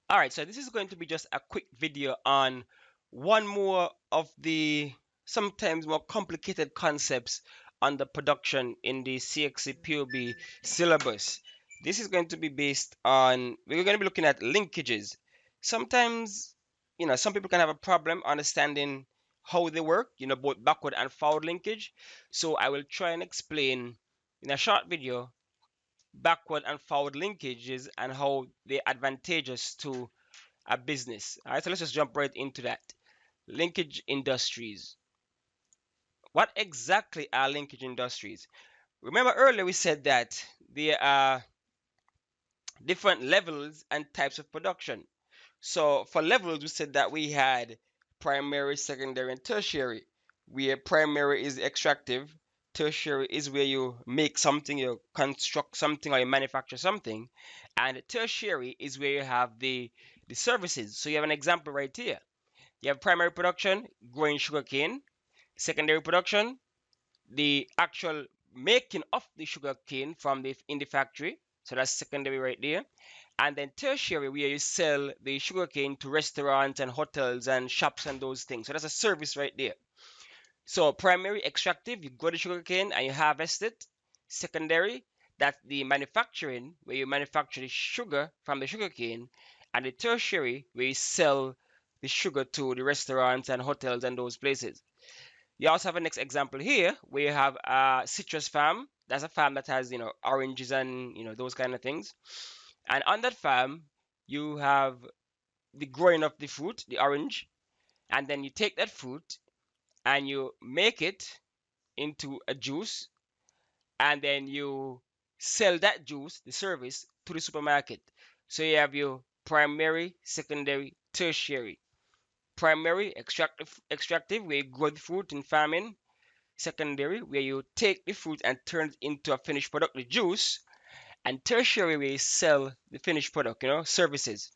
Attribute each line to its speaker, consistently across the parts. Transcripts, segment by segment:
Speaker 1: All right, so this is going to be just a quick video on one more of the sometimes more complicated concepts on the production in the CXC POB syllabus. This is going to be based on, we're going to be looking at linkages. Sometimes, some people can have a problem understanding how they work, both backward and forward linkage. So I will try and explain in a short video backward and forward linkages and how they're advantageous to a business. All right, so let's just jump right into that. Linkage industries. What exactly are linkage industries? Remember earlier we said that there are different levels and types of production. So for levels, we said that we had primary, secondary, and tertiary. Where primary is extractive, tertiary is where you make something, you construct something, or you manufacture something, and tertiary is where you have the services. So you have an example right here. You have primary production, growing sugarcane. Secondary production, the actual making of the sugarcane from the in the factory. So that's secondary right there. And then tertiary, where you sell the sugarcane to restaurants and hotels and shops and those things. So that's a service right there. So primary, extractive, you grow the sugarcane and you harvest it. Secondary, that's the manufacturing, where you manufacture the sugar from the sugarcane. And the tertiary, where you sell the sugar to the restaurants and hotels and those places. You also have a next example here where you have a citrus farm. That's a farm that has, oranges and, those kind of things. And on that farm, you have the growing of the fruit, the orange, and then you take that fruit and you make it into a juice, and then you sell that juice, the service, to the supermarket. So you have your primary, secondary, tertiary. Primary, extractive, where you grow the fruit in farming. Secondary, where you take the fruit and turn it into a finished product, the juice. And tertiary, where you sell the finished product, services.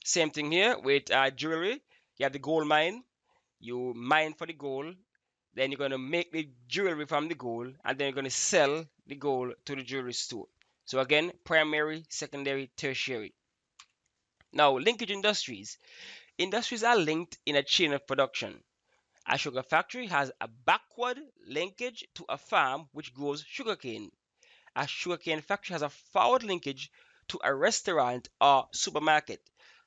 Speaker 1: Same thing here with jewelry. You have the gold mine. You mine for the gold. Then you're going to make the jewelry from the gold. And then you're going to sell the gold to the jewelry store. So again, primary, secondary, tertiary. Now, linkage industries. Industries are linked in a chain of production. A sugar factory has a backward linkage to a farm which grows sugarcane. A sugarcane factory has a forward linkage to a restaurant or supermarket.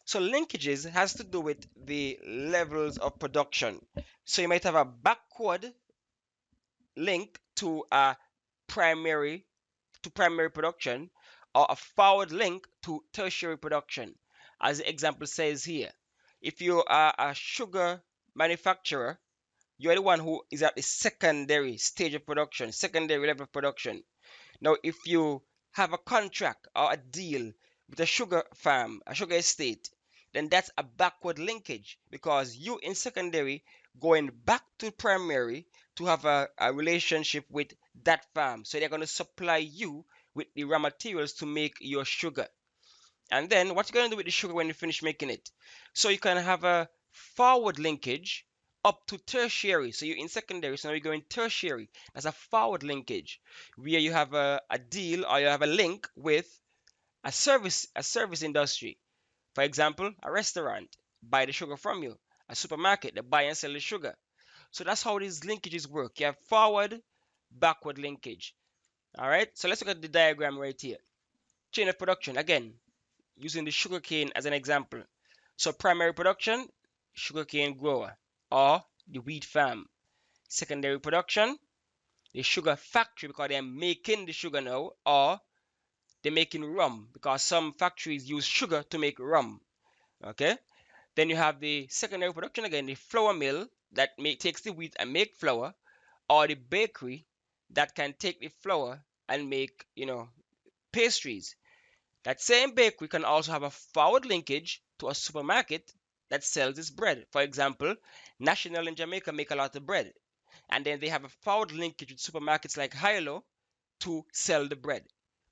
Speaker 1: So linkages has to do with the levels of production. So you might have a backward link to a primary primary production, or a forward link to tertiary production. As the example says here, if you are a sugar manufacturer, you're the one who is at the secondary stage of production, secondary level of production. Now, if you have a contract or a deal with a sugar farm, a sugar estate, then that's a backward linkage, because you in secondary going back to primary to have a relationship with that farm. So they're going to supply you with the raw materials to make your sugar. And then what you're going to do with the sugar when you finish making it? So you can have a forward linkage up to tertiary. So you're in secondary, so now you're going tertiary. That's a forward linkage where you have a deal, or you have a link with a service industry. For example, a restaurant buy the sugar from you, a supermarket they buy and sell the sugar. So that's how these linkages work. You have forward, backward linkage. All right. So let's look at the diagram right here. Chain of production again, using the sugarcane as an example. So primary production, sugarcane grower or the wheat farm. Secondary production, the sugar factory, because they're making the sugar now, or they're making rum, because some factories use sugar to make rum. Okay. Then you have the secondary production again, the flour mill that takes the wheat and make flour, or the bakery that can take the flour and make, pastries. That same bakery can also have a forward linkage to a supermarket that sells its bread. For example, National in Jamaica make a lot of bread, and then they have a forward linkage with supermarkets like Hilo to sell the bread.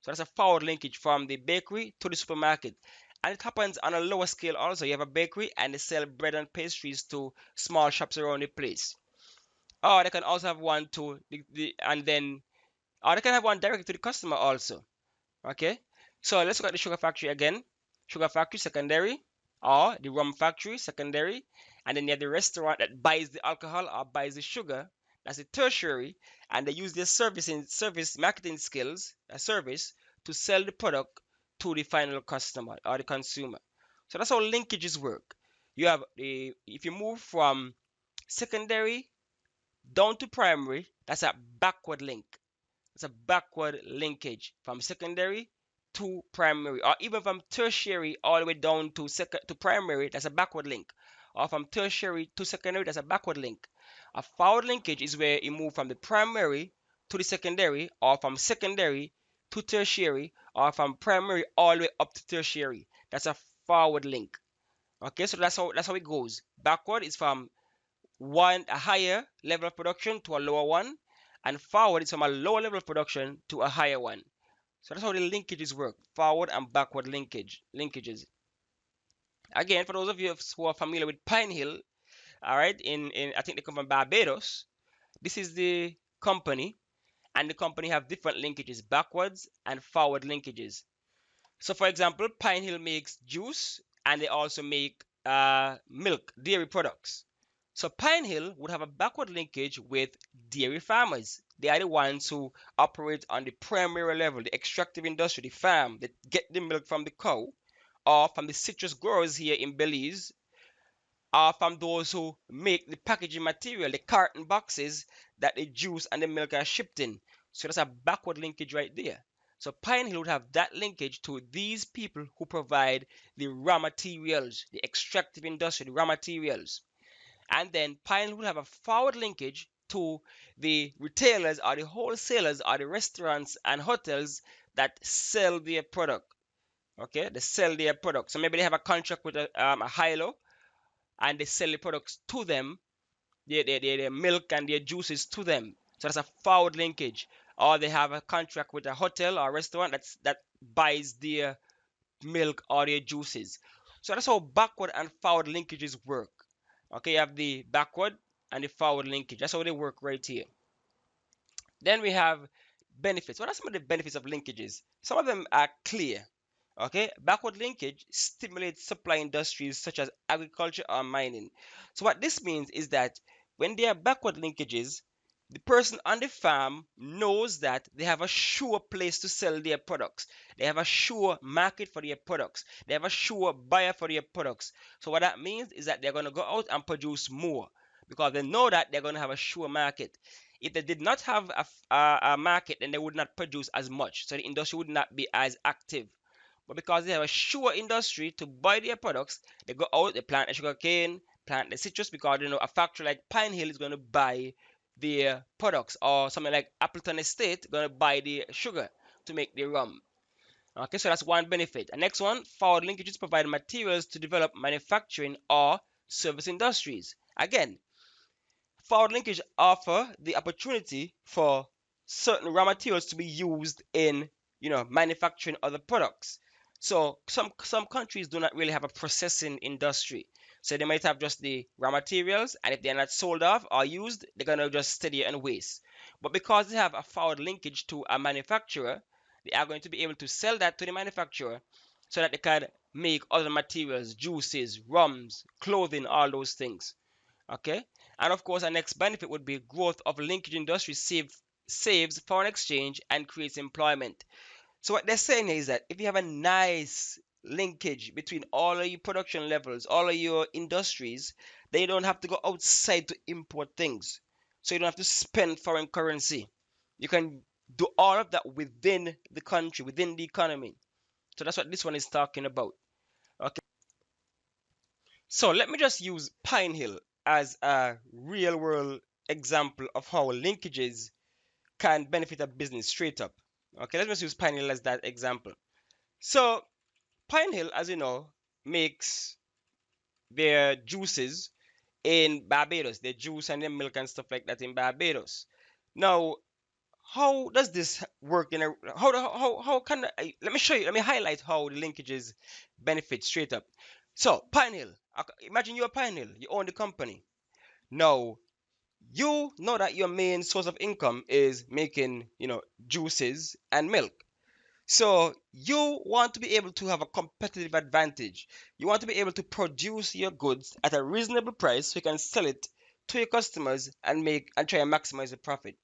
Speaker 1: So that's a forward linkage from the bakery to the supermarket. And it happens on a lower scale also. You have a bakery and they sell bread and pastries to small shops around the place. Or they can also have one to and then or they can have one directly to the customer also. Okay. So let's look at the sugar factory again. Sugar factory secondary. or the rum factory, secondary, and then you have the restaurant that buys the alcohol or buys the sugar, that's the tertiary, and they use their service marketing skills, a service, to sell the product to the final customer or the consumer. So that's how linkages work. You have the if you move from secondary down to primary, that's a backward link. It's a backward linkage from secondary to primary, or even from tertiary all the way down to primary. That's a backward link, or from tertiary to secondary. That's a backward link. A forward linkage is where you move from the primary to the secondary, or from secondary to tertiary, or from primary all the way up to tertiary. That's a forward link. Okay, so that's how it goes. Backward is from a higher level of production to a lower one, and forward is from a lower level of production to a higher one. So that's how the linkages work: forward and backward linkages. Again, for those of you who are familiar with Pine Hill, all right, in I think they come from Barbados. This is the company, and the company have different linkages: backwards and forward linkages. So, for example, Pine Hill makes juice, and they also make milk, dairy products. So Pine Hill would have a backward linkage with dairy farmers. They are the ones who operate on the primary level, the extractive industry, the farm that get the milk from the cow, or from the citrus growers here in Belize, or from those who make the packaging material, the carton boxes that the juice and the milk are shipped in. So that's a backward linkage right there. So Pine Hill would have that linkage to these people who provide the raw materials, the extractive industry, the raw materials. And then Pine Hill would have a forward linkage to the retailers or the wholesalers or the restaurants and hotels that sell their product. Okay, they sell their product. So maybe they have a contract with a hilo, and they sell the products to them, their milk and their juices to them. So that's a forward linkage. Or they have a contract with a hotel or restaurant that buys their milk or their juices. So that's how backward and forward linkages work. Okay, you have the backward and the forward linkage. That's how they work right here. Then we have benefits. What are some of the benefits of linkages? Some of them are clear. Okay, backward linkage stimulates supply industries such as agriculture or mining. So what this means is that when there are backward linkages, the person on the farm knows that they have a sure place to sell their products. They have a sure market for their products. They have a sure buyer for their products. So what that means is that they're going to go out and produce more because they know that they're going to have a sure market. If they did not have a market, then they would not produce as much. So the industry would not be as active. But because they have a sure industry to buy their products, they go out, they plant the sugar cane, plant the citrus, because a factory like Pine Hill is going to buy their products, or something like Appleton Estate going to buy the sugar to make the rum. Okay, so that's one benefit. And next one, forward linkages provide materials to develop manufacturing or service industries. Again, forward linkage offer the opportunity for certain raw materials to be used in manufacturing other products. So some countries do not really have a processing industry. So they might have just the raw materials, and if they're not sold off or used, they're gonna just steady and waste. But because they have a forward linkage to a manufacturer, they are going to be able to sell that to the manufacturer so that they can make other materials, juices, rums, clothing, all those things. Okay, and of course, our next benefit would be growth of linkage industry saves foreign exchange and creates employment. So what they're saying is that if you have a nice linkage between all of your production levels, all of your industries, then you don't have to go outside to import things. So you don't have to spend foreign currency. You can do all of that within the country, within the economy. So that's what this one is talking about. Okay. So let me just use Pine Hill as a real world example of how linkages can benefit a business straight up. Okay, let's just use Pine Hill as that example. So Pine Hill, as you know, makes their juices in Barbados, their juice and their milk and stuff like that in Barbados. Now, how does this work in a how can let me show you, let me highlight how the linkages benefit straight up. So Pine Hill, imagine you're Pine Hill, you own the company. Now you know that your main source of income is making juices and milk. So you want to be able to have a competitive advantage. You want to be able to produce your goods at a reasonable price so you can sell it to your customers and make and try and maximize the profit.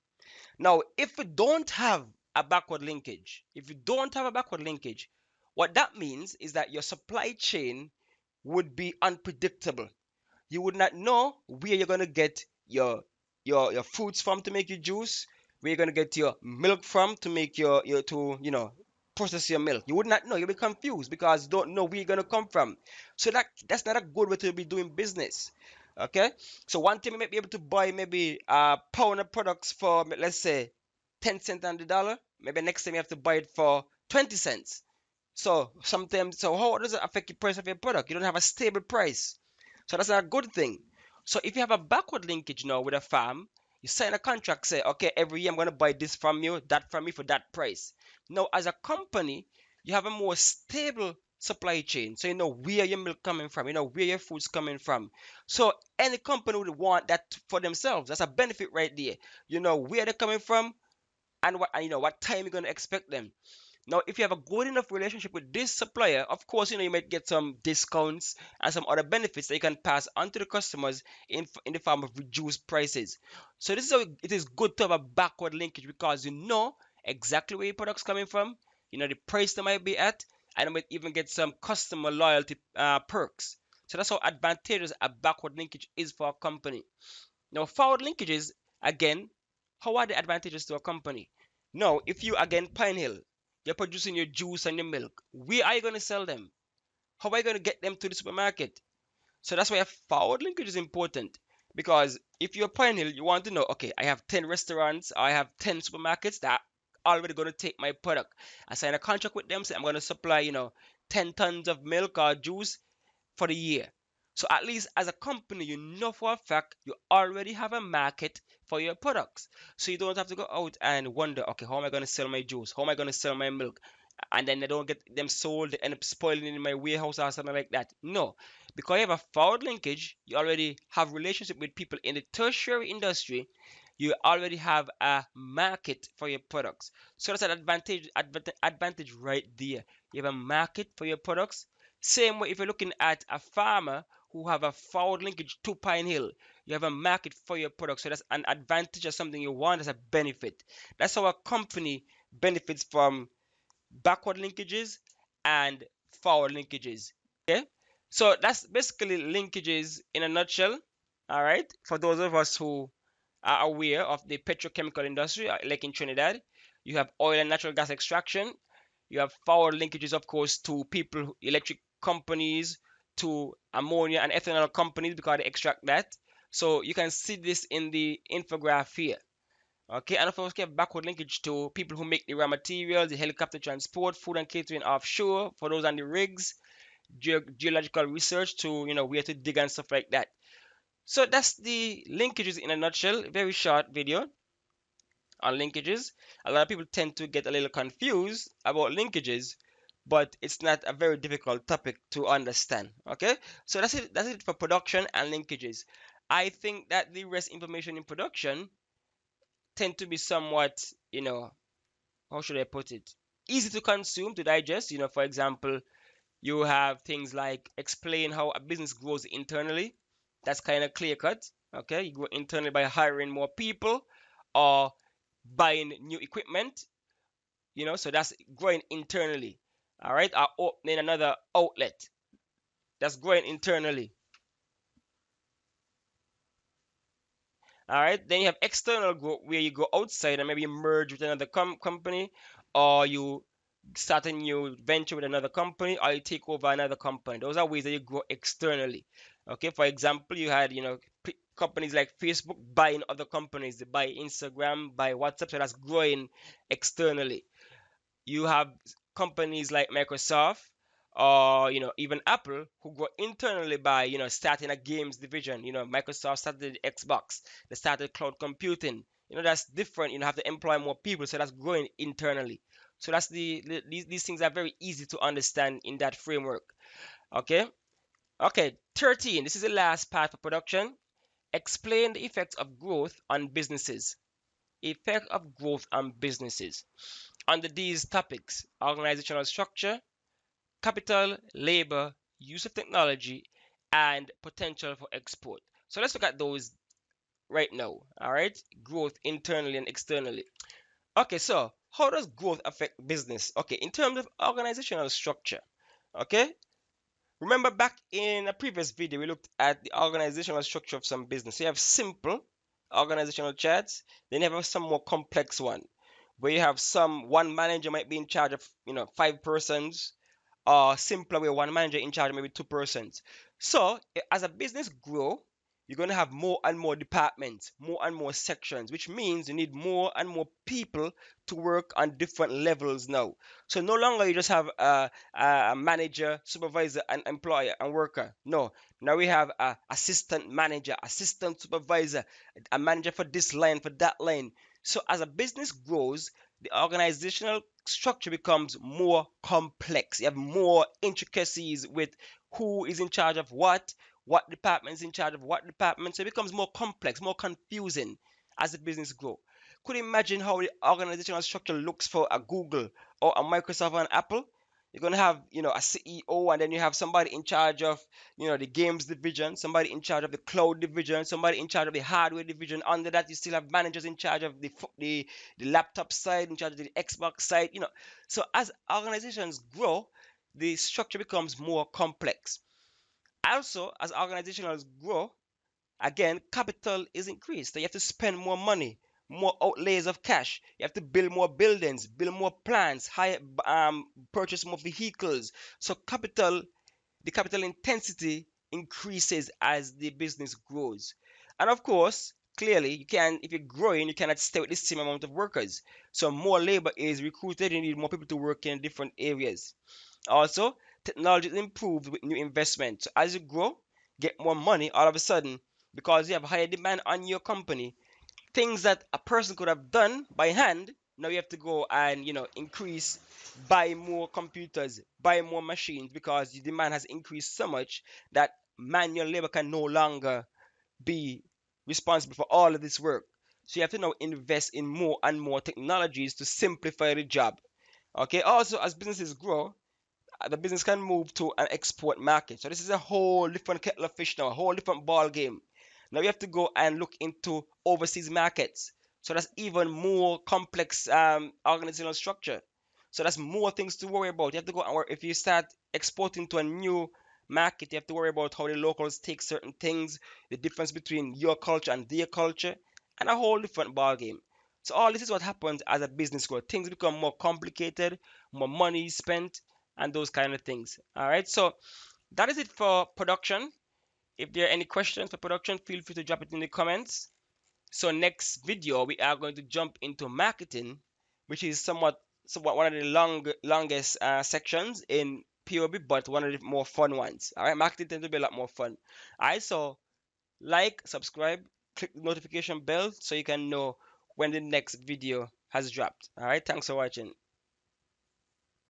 Speaker 1: Now, if you don't have a backward linkage, what that means is that your supply chain would be unpredictable. You would not know where you're gonna get your fruits from to make your juice, where you're gonna get your milk from to make your to process your milk. You would not know. You'll be confused because you don't know where you're gonna come from. So that's not a good way to be doing business. Okay, so one time you might be able to buy maybe a pound of products for, let's say, 10 cents on the dollar. Maybe next time you have to buy it for 20 cents. So sometimes, so how does it affect the price of your product? You don't have a stable price. So that's not a good thing. So if you have a backward linkage now with a farm, you sign a contract, say, okay, every year I'm going to buy this from you, that from me for that price. Now, as a company, you have a more stable supply chain. So you know where your milk coming from, you know where your food's coming from. So any company would want that for themselves. That's a benefit right there. You know where they're coming from and what and you know what time you're going to expect them. Now, if you have a good enough relationship with this supplier, of course, you might get some discounts and some other benefits that you can pass on to the customers in the form of reduced prices. So this is how it is good to have a backward linkage because you know exactly where your product's coming from, you know the price they might be at, and you might even get some customer loyalty perks. So that's how advantageous a backward linkage is for a company. Now, forward linkages, again, how are the advantages to a company? Now, if you, again, Pine Hill, you're producing your juice and your milk, where are you going to sell them? How are you going to get them to the supermarket? So that's why a forward linkage is important. Because if you're Pine Hill, you want to know, okay, I have 10 restaurants, I have 10 supermarkets that are already going to take my product. I sign a contract with them, say I'm going to supply, 10 tons of milk or juice for the year. So at least as a company, you know for a fact you already have a market for your products. So you don't have to go out and wonder, okay, how am I going to sell my juice? How am I going to sell my milk? And then they don't get them sold, they end up spoiling in my warehouse or something like that. No, because you have a forward linkage, you already have relationship with people in the tertiary industry. You already have a market for your products. So that's an advantage right there. You have a market for your products. Same way if you're looking at a farmer who have a forward linkage to Pine Hill, you have a market for your product. So that's an advantage or something you want as a benefit. That's how a company benefits from backward linkages and forward linkages. Okay, so that's basically linkages in a nutshell. All right, for those of us who are aware of the petrochemical industry, like in Trinidad, you have oil and natural gas extraction. You have forward linkages, of course, to people, electric companies, to ammonia and ethanol companies because they extract that. So you can see this in the infograph here. Okay, and of course, we have backward linkage to people who make the raw materials, the helicopter transport, food and catering offshore for those on the rigs, geological research to where to dig and stuff like that. So that's the linkages in a nutshell. Very short video on linkages. A lot of people tend to get a little confused about linkages, but it's not a very difficult topic to understand. Okay, so that's it for production and linkages. I think that the rest information in production tend to be somewhat, how should I put it, easy to consume, to digest. For example, you have things like explain how a business grows internally. That's kind of clear cut. Okay, you grow internally by hiring more people or buying new equipment. So that's growing internally. All right, or opening another outlet. That's growing internally. All right, then you have external growth where you go outside and maybe you merge with another company, or you start a new venture with another company, or you take over another company. Those are ways that you grow externally. Okay, for example, you had companies like Facebook buying other companies. They buy Instagram, buy WhatsApp, so that's growing externally. You have companies like Microsoft or even Apple who grow internally by starting a games division. Microsoft started the Xbox, they started cloud computing. That's different. Have to employ more people, so that's growing internally. So that's these things are very easy to understand in that framework. Okay. Okay, 13. This is the last part for production. Explain the effects of growth on businesses. Effect of growth on businesses. under these topics: organizational structure, capital, labor, use of technology, and potential for export. So let's look at those right now. All right, growth internally and externally. Okay, so how does growth affect business? Okay, in terms of organizational structure. Okay, remember back in a previous video, we looked at the organizational structure of some business. So you have simple organizational charts, then you have some more complex one, where you have one manager might be in charge of 5 persons, or simpler where one manager in charge of maybe 2 persons. So as a business grow, you're going to have more and more departments, more and more sections, which means you need more and more people to work on different levels now. So no longer you just have a manager, supervisor, and employer and worker. No, now we have a assistant manager, assistant supervisor, a manager for this line, for that line. So as a business grows, the organizational structure becomes more complex. You have more intricacies with who is in charge of what department is in charge of what department. So it becomes more complex, more confusing as the business grow. Could you imagine how the organizational structure looks for a Google or a Microsoft or an Apple? You're gonna have, a CEO, and then you have somebody in charge of, the games division, somebody in charge of the cloud division, somebody in charge of the hardware division. Under that, you still have managers in charge of the laptop side, in charge of the Xbox side. So as organizations grow, the structure becomes more complex. Also, as organizations grow, again, capital is increased. So you have to spend more money, more outlays of cash. You have to build more buildings, build more plants, purchase more vehicles. So the capital intensity increases as the business grows. And of course, clearly, if you're growing, you cannot stay with the same amount of workers. So more labor is recruited. You need more people to work in different areas. Also, technology is improved with new investment. So as you grow, get more money all of a sudden, because you have higher demand on your company. Things that a person could have done by hand, now you have to go and increase, buy more computers, buy more machines, because the demand has increased so much that manual labor can no longer be responsible for all of this work. So you have to now invest in more and more technologies to simplify the job. Okay, also as businesses grow, the business can move to an export market. So this is a whole different kettle of fish now, a whole different ball game. Now you have to go and look into overseas markets. So that's even more complex organizational structure. So that's more things to worry about. You have to go and work. If you start exporting to a new market, you have to worry about how the locals take certain things, the difference between your culture and their culture, and a whole different ball game. So all this is what happens as a business grows. Things become more complicated, more money is spent, and those kind of things. All right. So that is it for production. If there are any questions for production, feel free to drop it in the comments. So next video, we are going to jump into marketing, which is somewhat one of the longest sections in POB, but one of the more fun ones. All right, marketing tends to be a lot more fun. All right, so like, subscribe, click the notification bell so you can know when the next video has dropped. All right, thanks for watching.